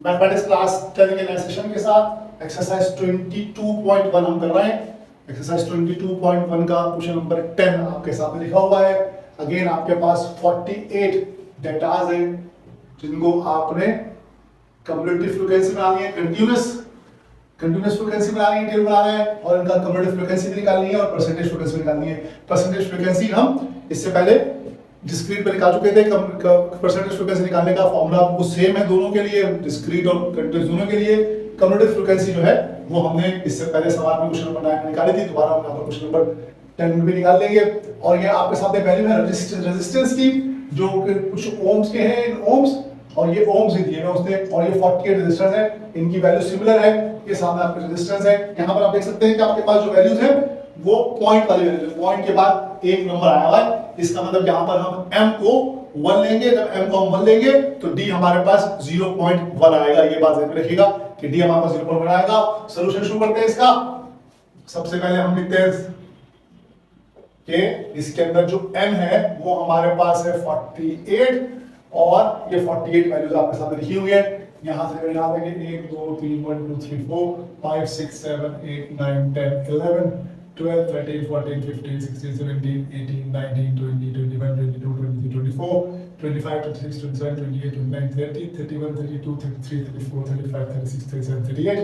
Mathematics class 10 के नए session के साथ एक्सरसाइज 22.1 हम कर रहे हैं। एक्सरसाइज 22.1 का क्वेश्चन नंबर 10 आपके सामने लिखा हुआ है। अगेन आपके पास 48 डेटाज हैं जिनको आपने कम्युलेटिव फ्रीक्वेंसी बनानी है, कंटिन्यूअस फ्रीक्वेंसी बनानी है, टेबल बनाना है और इनका कम्युलेटिव फ्रीक्वेंसी भी निकालनी है और परसेंटेज फ्रीक्वेंसी निकालनी है। परसेंटेज फ्रीक्वेंसी हम इससे पहले डिस्क्रीट पे निकाल चुके थे। परसेंटेज फ्रीक्वेंसी निकालने का फॉर्मूला वो सेम है दोनों के लिए, डिस्क्रीट और कंटिन्यूअस दोनों के लिए। कम्युलेटिव फ्रीक्वेंसी जो है वो हमने इससे पहले सवाल में क्वेश्चन नंबर 9 में निकाली थी, दोबारा हम यहाँ पर क्वेश्चन नंबर 10 में भी निकाल लेंगे। और ये आपके सामने वैल्यू है रेजिस्टेंस की, जो कुछ ओम्स के हैं, इन ओम्स और ये ओम्स ही दिए हैं उसने, और ये 48 रेजिस्टेंस है, इनकी वैल्यू सिमिलर है। ये सामने आपके रेजिस्टेंस है। यहाँ पर आप देख सकते हैं कि आपके पास जो वैल्यूज है वो पॉइंट वाली वैल्यू, पॉइंट के बाद एक नंबर आया हुआ है। इसका मतलब यहाँ पर हम m को 1 लेंगे, जब m को हम 1 लेंगे तो d हमारे पास 0.1 आएगा। ये बात ध्यान में रखिएगा कि d हमारे पास 0.1 आएगा। सॉल्यूशन शुरू करते हैं इसका। सबसे पहले हम लिखते हैं कि इसके अंदर जो m है वो हमारे पास है 48 और ये 48 वैल्यूज आपके सामने लिखी हुई है। यहां से याद है कि 1 2 3 1 2 3 4 5 6 7 8 9 10 11 12 13 14 15 16 17 18 19 20 21 22 23 24 25 26 27 28 29 30 31 32 33 34 35 36 37 38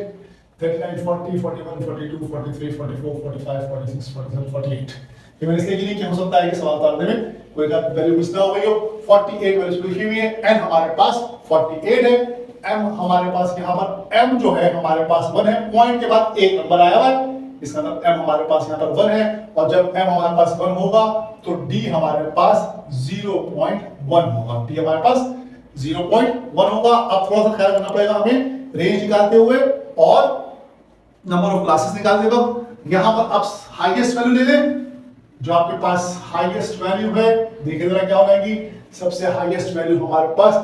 39 40 41 42 43 44 45 46 47 48। ये मैंने इसलिए की कि हो सकता है कि सवाल उतारने में कोई वैल्यू मिस ना हो गई हो। 48 वैल्यूज लिखी हुई है, n हमारे पास 48 है, m हमारे पास यहाँ पर m जो है हमारे पास 1 है, पॉइंट के बाद एक नंबर आया हुआ है, इसका मतलब m हमारे पास यहाँ पर 1 है। और जब m हमारे पास 1 होगा तो d हमारे पास 0.1 होगा, d हमारे पास 0.1 होगा। अब थोड़ा सा ख्याल रखना पड़ेगा हमें रेंज निकालते हुए और नंबर ऑफ क्लासेस निकालते वक्त। यहाँ पर आप हाईएस्ट वैल्यू ले लें, जो आपके पास हाईएस्ट वैल्यू है, देखिए जरा क्या होगा कि सबसे हाईएस्ट वैल्यू हमारे पास,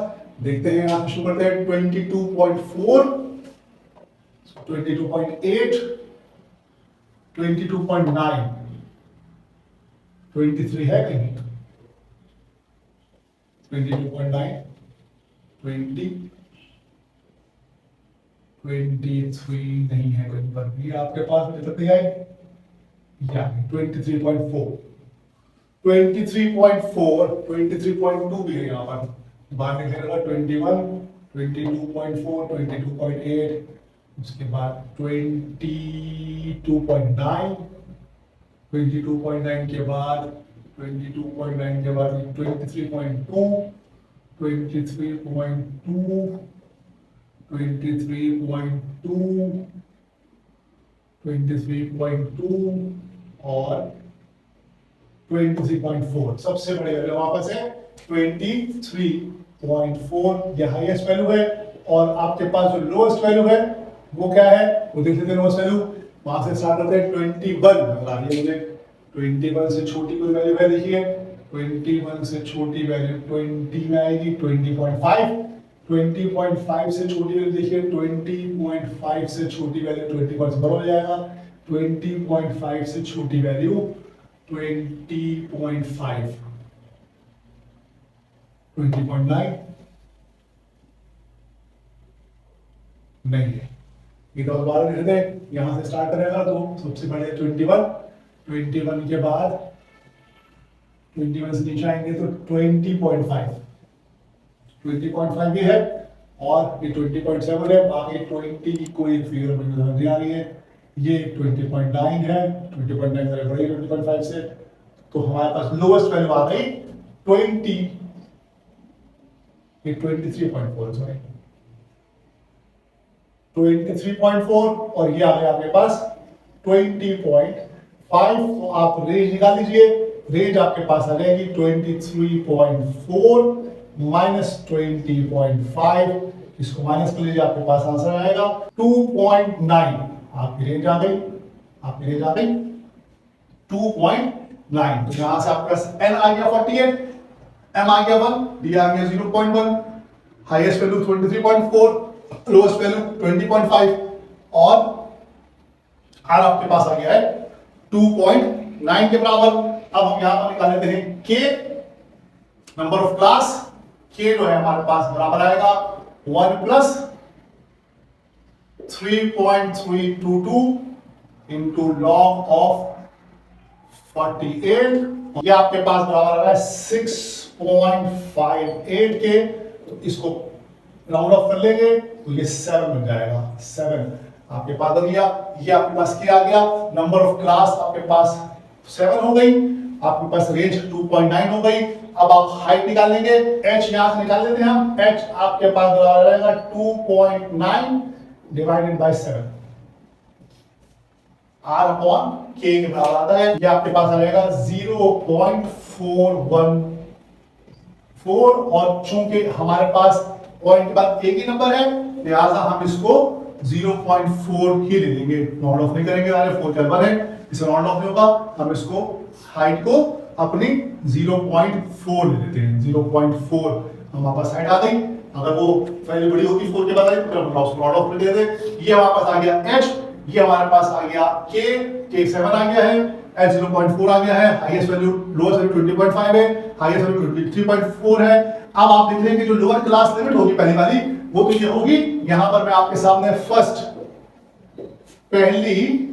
देखते हैं यहां शुरू करते हैं 22.4 22.8 22.9 23 है कहीं, 22.9 20 23 नहीं है कहीं पर भी आपके पास, मिल सकती है या 23.4 23.4 23.2 भी है यहाँ पर, बाहर निकलेगा 21 22.4 22.8, उसके बाद 22.9 22.9 के बाद 22.9 के बाद 23.2 23.2 23.2 23.2 और 23.4। सबसे बड़ी वैल्यू वापस है 23.4, ये हाईएस्ट वैल्यू है। और आपके पास जो लोएस्ट वैल्यू है वो क्या है, वो देख लेते हैं। लोएस्ट वैल्यू वहां से स्टार्ट करते हैं 21, मुझे 21 से छोटी कोई वैल्यू है, देखिए 21 से छोटी वैल्यू 20 में आएगी 20.5, 20.5 से छोटी वैल्यू देखिए 20.5 से छोटी वैल्यू 20 से बड़ा हो जाएगा, 20.5 से छोटी वैल्यू 20.5 20.9 नहीं है। ये तो दोबारा लिख दें, यहां से स्टार्ट करेगा तो सबसे पहले 21 के बाद 21 से नीचे आएंगे तो 20.5 भी है और ये 20.7 है। बाकी 20 की कोई फिगर नहीं आ रही है। ये 20.9 है, 20.9 से बड़ी 20.5 से, तो हमारे पास लोएस्ट वैल्यू आ गई 23.4 सॉरी 23.4 और ये आ गया आपके पास 20.5। तो आप रेंज निकाल लीजिए, रेंज आपके पास आ जाएगी 23.4 माइनस 20.5, इसको माइनस कर लीजिए, आपके पास आंसर आएगा 2.9। आपकी रेंज आ गई 2.9। तो यहां से आपके पास n आ गया 48, m आ गया 1, d आ गया 0.1, हाईएस्ट वैल्यू 23.4, लोएस्ट वैल्यू 20.5 और r आपके पास आ गया है 2.9 के बराबर। अब हम यहां पर निकाल लेते हैं k, number of class. k जो है हमारे पास बराबर आएगा 1 प्लस 3.322 into log of 48, ये आपके पास बराबर आ रहा है 6.58 के। तो इसको राउंड ऑफ कर लेंगे तो ये 7 बन जाएगा। 7 आपके पास आ गया। ये आपके पास क्या आ गया, नंबर ऑफ क्लास आपके पास 7 हो गई, आपके पास रेंज 2.9 हो गई। अब आप हाइट निकालेंगे, h यहां से निकाल लेते हैं हम। h आपके पास बराबर रहेगा 2.9 divided by 7, r upon k के बराबर आता है। ये आपके पास आ जाएगा 0.414, और चूंकि हमारे पास पॉइंट के बाद एक ही नंबर है, लिहाजा हम इसको 0.4 ही ले लेंगे, राउंड ऑफ नहीं करेंगे। 4 के बराबर है, इसे राउंड ऑफ नहीं होगा, हम इसको हाइट को अपनी 0.4 ले लेते हैं। 0.4 हमारे पास हाइट आ गई। अगर वो वैल्यू बड़ी होगी 4 के बाद आई तो हम उसको राउंड ऑफ कर देते। ये हमारे पास आ गया h, ये हमारे पास आ गया k 7 आ गया है, h 0.4 आ गया है, हाईएस्ट वैल्यू लोएस्ट वैल्यू 20.5 है, हाईएस्ट वैल्यू 23.4 है। अब आप देख रहे हैं कि जो लोअर क्लास लिमिट होगी पहली वाली, वो तो ये होगी। यहां पर मैं आपके सामने फर्स्ट पहली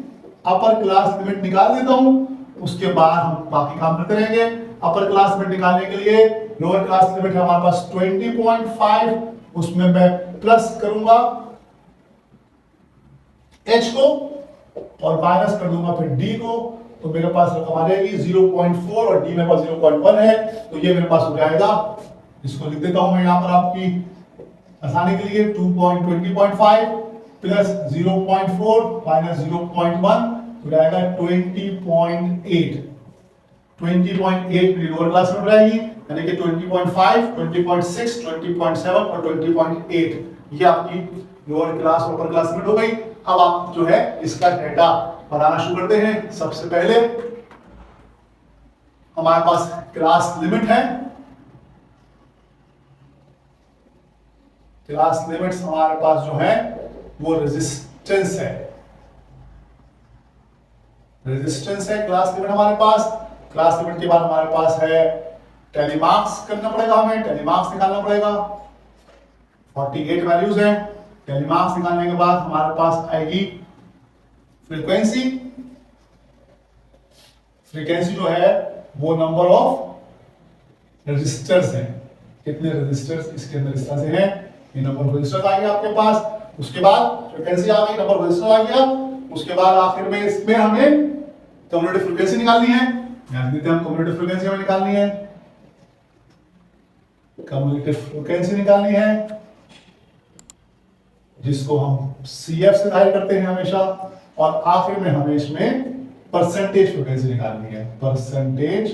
अपर क्लास लिमिट निकाल देता हूं, उसके बाद हम बाकी काम करते रहेंगे। अपर क्लास लिमिट निकालने के लिए लोअर क्लास लिमिट है हमारे पास 20.5, उसमें मैं प्लस करूंगा h को और माइनस कर दूंगा फिर d को, तो मेरे पास रकम आ जाएगी 0.4 और d मेरे पास 0.1 है, तो ये मेरे पास हो जाएगा। इसको लिख देता हूं मैं यहां पर आपकी आसानी के लिए 2.20.5 प्लस 0.4 माइनस 0.1 हो जाएगा 20.8। 20.8 लोअर क्लास में रहेगी, यानी कि 20.5, 20.6, 20.7 और 20.8 ये आपकी लोअर क्लास और अपर क्लास में हो गई। अब आप जो है इसका डेटा बनाना शुरू करते हैं। सबसे पहले हमारे पास क्लास लिमिट है, क्लास लिमिट्स हमारे पास जो है वो रेजिस्टेंस है, रेजिस्टेंस है क्लास लिमिट हमारे पास। क्लास लिमिट के बाद हमारे पास है टेलीमार्क्स करना पड़ेगा, हमें टेलीमार्क्स निकालना पड़ेगा। 48 वैल्यूज है, टेलीमार्क्स निकालने के बाद हमारे पास आएगी फ्रीक्वेंसी। फ्रीक्वेंसी जो है वो नंबर ऑफ रजिस्टर्स है, कितने रजिस्टर्स इसके अंदर इस तरह से हैं, ये नंबर ऑफ रजिस्टर्स आ गया आपके पास। उसके बाद फ्रीक्वेंसी आ गई, नंबर ऑफ रजिस्टर आ गया। उसके बाद आखिर में इसमें हमें कम्युलेटिव फ्रीक्वेंसी निकालनी है। ध्यान देते हैं, हम कम्युलेटिव फ्रीक्वेंसी हमें निकालनी है, कम्युलेटिव फ्रीक्वेंसी निकालनी है, जिसको हम CF से जाहिर करते हैं हमेशा। और आखिर में हमें इसमें परसेंटेज फ्रीक्वेंसी निकालनी है, परसेंटेज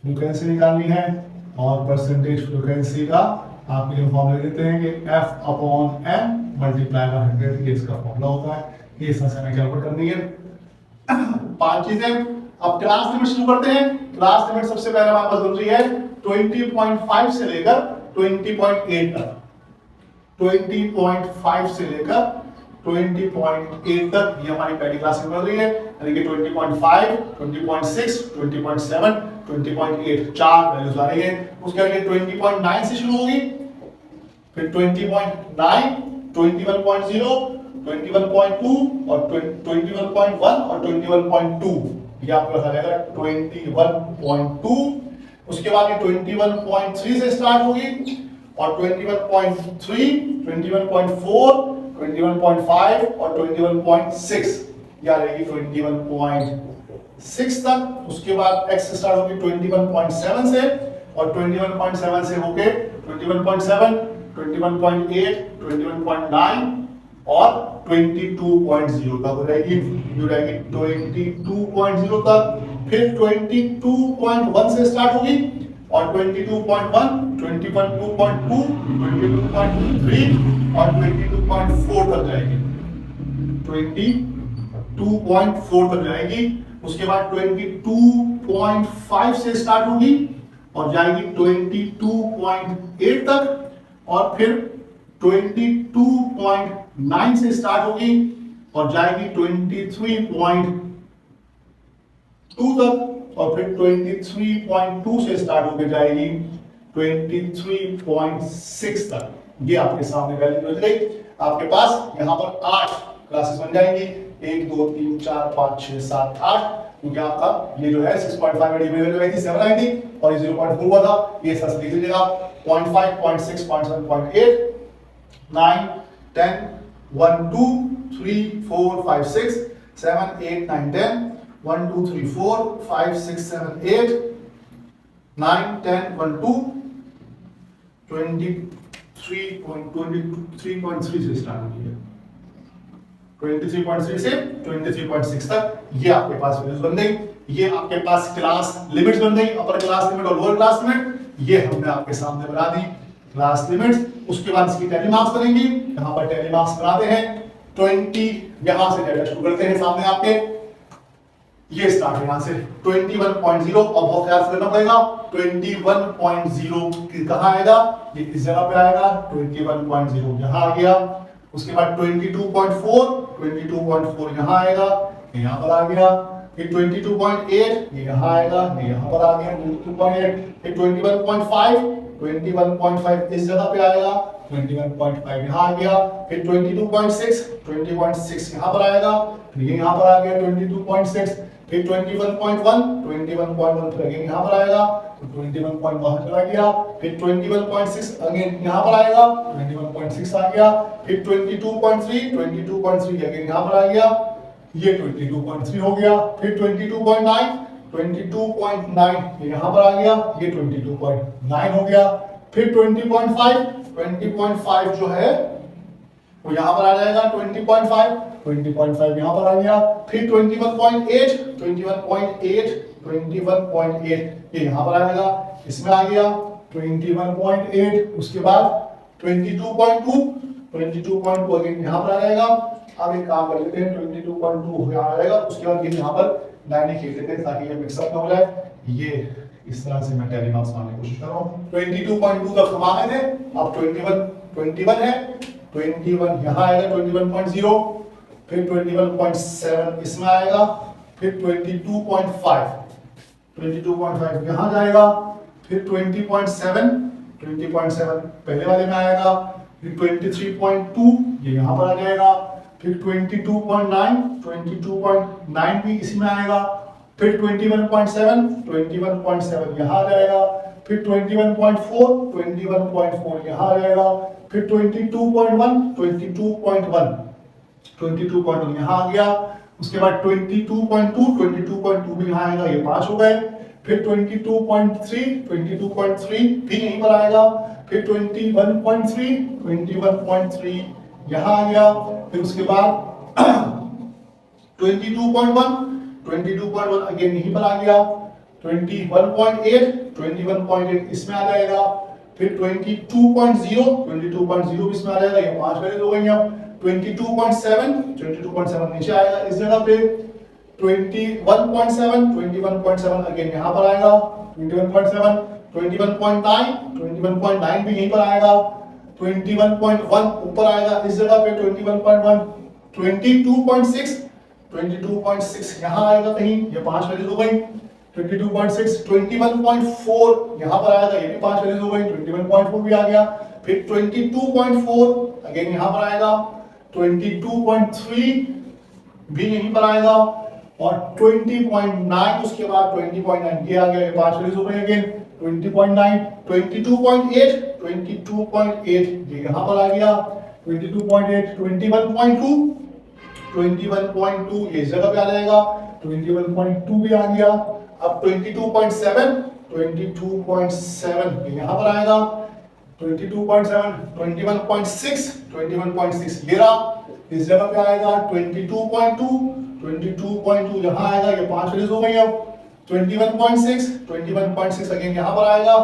फ्रीक्वेंसी निकालनी है। और परसेंटेज फ्रीक्वेंसी का आप ये फॉर्मूला देते हैं कि F/m मल्टीप्लाई बाय 100, ये इसका फॉर्मूला होता है। ये समस्या में कैलकुलेट करनी है। 5 चीजें। अब क्लास लिमिट शुरू करते हैं। क्लास लिमिट सबसे पहले हमारे पास जरूरी है 20.5 से लेकर 20.8 तक। 20.5 से लेकर 20.8 तक ये हमारी पहली क्लास में बन रही है, यानी कि 20.5, 20.6, 20.7, 20.8 चार वैल्यूज आ रही है। उसके आगे 20.9 से शुरू होगी, फिर 20.9, 21.0, 21.2 और 21.1 और 21.2, ये आपके पास आ जाएगा 21.2। उसके बाद ये 21.3 से स्टार्ट होगी और 21.3, 21.4, 21.5 और 21.6 ये आ जाएगी 21.6 तक। उसके बाद x स्टार्ट होगी 21.7 से और 21.7 से होके 21.7, 21.8, 21.9 और 22.0 तक हो जाएगी, जो रहेगी 22.0 तक। फिर 22.1 से स्टार्ट होगी और 22.1, 22.2, 22.3 और 22.4 तक जाएगी, 22.4 तक जाएगी। उसके बाद 22.5 से स्टार्ट होगी और जाएगी 22.8 तक और फिर 22.9 से स्टार्ट होगी और जाएगी 23.2 तक और फिर 23.2 से स्टार्ट होकर जाएगी 23.6 तक। ये आपके सामने वैल्यू बन गई। आपके पास यहाँ पर 8 क्लासेस बन जाएंगी, 1 2 3 4 5 6 7 8, क्योंकि आपका ये जो है 6.5 में वैल्यू आई थी 7 आई थी और ये 0.4 हुआ था। ये सर से लिख लीजिएगा 0.5 0.6 0.7 0.8 9 10 1 2 3 4 5 6 7 8 9 10 1 2 3 4 5 6 7 8 9 10 1 2 23.3 से स्टार्ट हुई है, 23.3 से 23.6 तक ये आपके पास वैल्यूज बन गई। ये आपके पास क्लास लिमिट्स बन गई, अपर क्लास लिमिट और लोअर क्लास लिमिट, ये हमने आपके सामने बना दी क्लास लिमिट्स। उसके बाद इसकी टैली मार्क्स बनेंगी, यहाँ पर टैली मार्क्स बनाते हैं 20, यहां से डेटा शुरू करते हैं सामने आपके, ये स्टार्ट है यहां से 21.0 और बहुत ख्याल से करना पड़ेगा 21.0 कहां आएगा, ये इस जगह पे आएगा 21.0 यहां आ गया। उसके बाद 22.4 यहां आएगा, यहां पर आ गया। फिर 22.8 ये यहां आएगा, ये यहां पर आ गया 22.8। फिर 21.5 इस जगह पे आएगा, 21.5 यहां आ गया। फिर 22.6 यहां पर आएगा, फिर ये यहां पर आ गया 22.6। फिर 21.1 फिर अगेन यहां पर आएगा, तो 21 वहां चला गया। फिर 21.6 अगेन यहां पर आएगा, 21.6 आ गया। फिर 22.3 अगेन यहां पर आ गया, ये 22.3 हो गया। फिर 22.9 ये यहां पर आ गया, ये 22.9 हो गया। फिर 20.5 जो है वो यहां पर आ जाएगा 20.5 यहां पर आ गया। फिर 21.8 ये यहां पर आएगा, इसमें आ गया 21.8। उसके बाद 22.2 अगेन यहां पर आ जाएगा। अब एक काम कर लेते हैं 22.2 यहां आ जाएगा। उसके बाद ये यहां पर लाइनें खींच देते हैं ताकि ये मिक्सअप ना हो जाए। ये इस तरह से मैं टैली मार्क्स मारने की कोशिश कर रहा हूं। 22.2 तक हम आ गए थे, अब 21 है, 21 यहां आएगा 21.0। फिर 21.7 इसमें आएगा। फिर 22.5 यहां जाएगा। फिर 20.7 पहले वाले में आएगा। फिर 23.2 ये यहां पर आ जाएगा। फिर 22.9 भी इसमें आएगा। फिर 21.7 यहां आ जाएगा। फिर 21.4 यहां आ जाएगा। फिर 22.1 यहां आ गया। उसके बाद 22.2 भी यहां आएगा, ये 5 हो गए। फिर 22.3 भी यहीं पर आएगा। फिर 21.3 यहां आ गया। फिर उसके बाद 22.1 अगेन यहीं पर आ गया। 21.8 इसमें आ जाएगा। फिर 22.0 इसमें आ जाएगा, ये 5 वैल्यूज हो गई हैं। 22.7 नीचे आएगा इस जगह पे। 21.7 अगेन यहां पर आएगा। 21.9 भी यहीं पर आएगा। 21.1 ऊपर आएगा इस जगह पे 21.1। 22.6 यहां आएगा कहीं, ये 5 वैल्यूज हो गई। 22.6 21.4 यहां पर आएगा, ये भी 5 वैल्यूज हो गई। 21.4 भी आ गया। फिर 22.4 अगेन यहां पर आएगा। 22.3 भी यहीं पर आएगा। और 20.9 उसके बाद 20.9 ये आ गया, ये 5 वैल्यूज हो गई अगेन। 20.9 22.8 ये यहां पर आ गया। 22.8 21.2 ये इस जगह पे आ जाएगा। 21.2 भी आ गया। अब 22.7 ये यहां पर आएगा। 22.7 21.6 ये रहा, इस जगह पे आएगा। 22.2 यहां आएगा, ये 5 वैल्यूज हो गई। अब 21.6 अगेन यहां पर आएगा,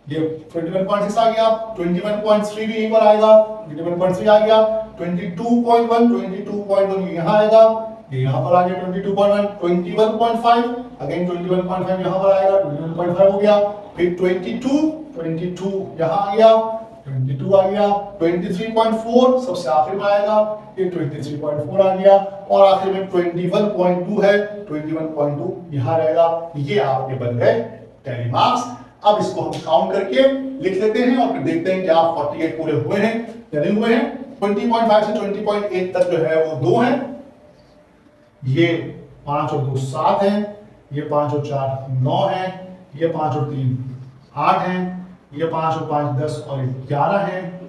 ये 21.6 आ गया। 21.3 भी यहीं पर आएगा, 21.3 आ गया। 22.1 यहां आएगा, ये यहां पर आ गया। 22.1 21.5 अगेन 21.5 यहां पर आएगा, 21.5 हो गया। फिर 22 यहां आ गया, 22 आ गया। 23.4 सबसे आखिर में आएगा, ये 23.4 आ गया। और आखिर में 21.2 है, 21.2 यहां रहेगा। ये आपके बन गए टैली मार्क्स। अब इसको हम काउंट करके लिख लेते हैं और फिर देखते हैं क्या 48 पूरे हुए हैं या नहीं हुए हैं। 20.5 से 20.8 तक जो है वो 2 है, ये 5 और 2 7 है, ये 5 और 4 9 है, ये 5 और 3 8 है, ये 5 और 5 10 और 11 है,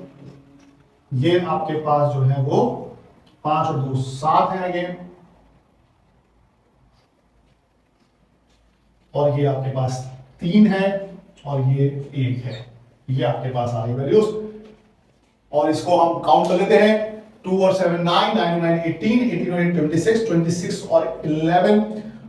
ये आपके पास जो है वो 5 और 2 7 है अगेन, और ये आपके पास 3 है और ये 1 है। ये आपके पास आ रही वैल्यूज और इसको हम काउंट कर लेते हैं। 2 और 7 9, 9 और 9 18, 18 और 8 26, 26 और 11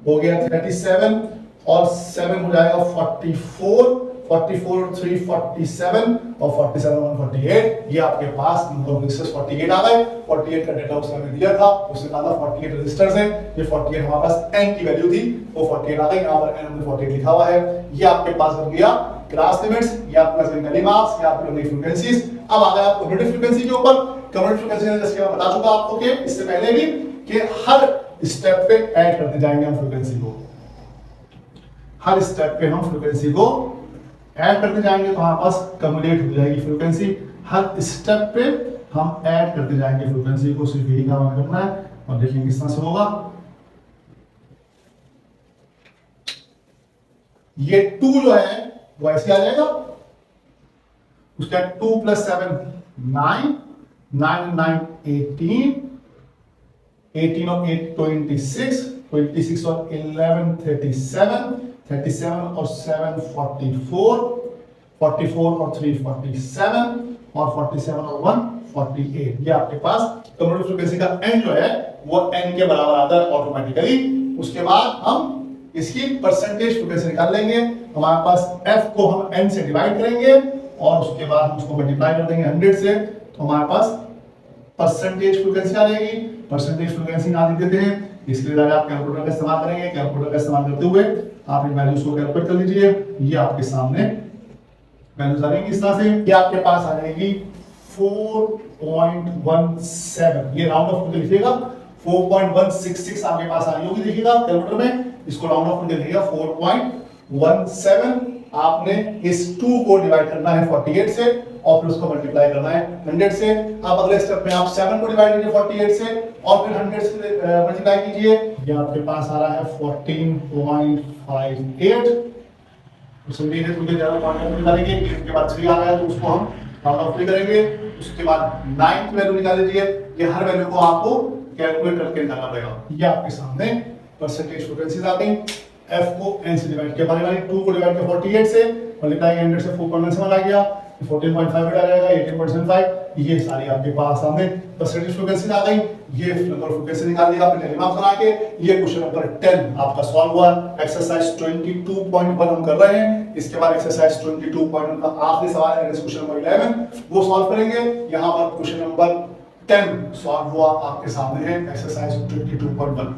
हो गया 37 और 7 हो जाएगा 44, 44 और 3 47 और 47 और 48। ये आपके पास नंबर ऑफ रजिस्टर्स 48 आ गए। 48 का डेटा उसने हमें दिया था, उसने कहा था 48 रजिस्टर्स हैं। ये 48 हमारे पास n की वैल्यू थी, वो 48 आ गई। यहाँ पर n हमने 48 लिखा हुआ है। ये आपके पास बन गया क्लास लिमिट्स, ये आपके पास मिली मार्क्स, ये आपकी बन फ्रीक्वेंसीज। अब आ गया कम्युनिटी फ्रीक्वेंसी के ऊपर। कम्युनिटी फ्रीक्वेंसी जैसे मैं बता चुका आपको कि इससे पहले भी कि हर स्टेप पे ऐड करते जाएंगे हम फ्रीक्वेंसी को, हर स्टेप पे हम फ्रीक्वेंसी को ऐड करते जाएंगे तो हमारे पास कम्युलेट हो जाएगी फ्रीक्वेंसी। हर स्टेप पे हम ऐड करते जाएंगे फ्रीक्वेंसी को, सिर्फ यही काम हमें करना है और देखिए किस तरह से होगा। ये 2 जो है वो ऐसे आ जाएगा, उसका 2 + 7 9, 9 9 18, 18 और 8 26, 26 और 11 37, 37 और 7 44, 44 और 3 47 और 47 और 1 48। ये आपके पास कम्युनिटी फ्रीक्वेंसी का n जो है वो n के बराबर आता है ऑटोमेटिकली। उसके बाद हम इसकी परसेंटेज फ्रीक्वेंसी निकाल लेंगे। हमारे पास f को हम n से डिवाइड करेंगे और उसके बाद हम उसको मल्टीप्लाई कर देंगे 100 से, तो हमारे पास परसेंटेज फ्रीक्वेंसी आ जाएगी। परसेंटेज फ्रीक्वेंसी ना देते हैं, इसके लिए आप कैलकुलेटर का इस्तेमाल करेंगे। कैलकुलेटर का इस्तेमाल करते हुए आप इन वैल्यूज को कैलकुलेट कर लीजिए। ये आपके सामने वैल्यूज आ जाएंगी इस तरह से। ये आपके पास आ जाएगी 4.17, ये राउंड ऑफ करके लिखिएगा। 4.166 आपके पास आ रही होगी, देखिएगा कैलकुलेटर में, इसको राउंड ऑफ करके लिखिएगा 4.17। आपने इस 2 को डिवाइड करना है 48 से और फिर उसको मल्टीप्लाई करना है 100 से। अब अगले स्टेप में आप 7 को डिवाइड कीजिए 48 से और फिर 100 से मल्टीप्लाई कीजिए। ये आपके पास आ रहा है 14.58। उसमें भी थोड़ी ज्यादा क्वांटिटी निकालेंगे, इसके बाद 3 आ रहा है तो उसको हम राउंड ऑफ करेंगे। उसके बाद 9th वैल्यू निकाल लीजिए। ये हर वैल्यू को आपको कैलकुलेट करके निकालना पड़ेगा। ये आपके सामने परसेंटेज फ्रीक्वेंसीज आती हैं। f को n से डिवाइड किया, बारी 2 को डिवाइड किया 48 से, मल्टीप्लाई 100 से 4.17 आ गया, 14.58 आ जाएगा, 18.75। ये सारी आपके पास सामने परसेंटेज फ्रीक्वेंसी आ गई। ये नंबर फ्रीक्वेंसी निकाल दिया आपने रिमार्क बना के। ये क्वेश्चन नंबर 10 आपका सॉल्व हुआ। एक्सरसाइज 22.1 हम कर रहे हैं। इसके बाद एक्सरसाइज 22.1 का आखिरी सवाल है क्वेश्चन नंबर 11, वो सॉल्व करेंगे। यहां पर क्वेश्चन नंबर 10 सॉल्व हुआ आपके सामने है, एक्सरसाइज 22.1।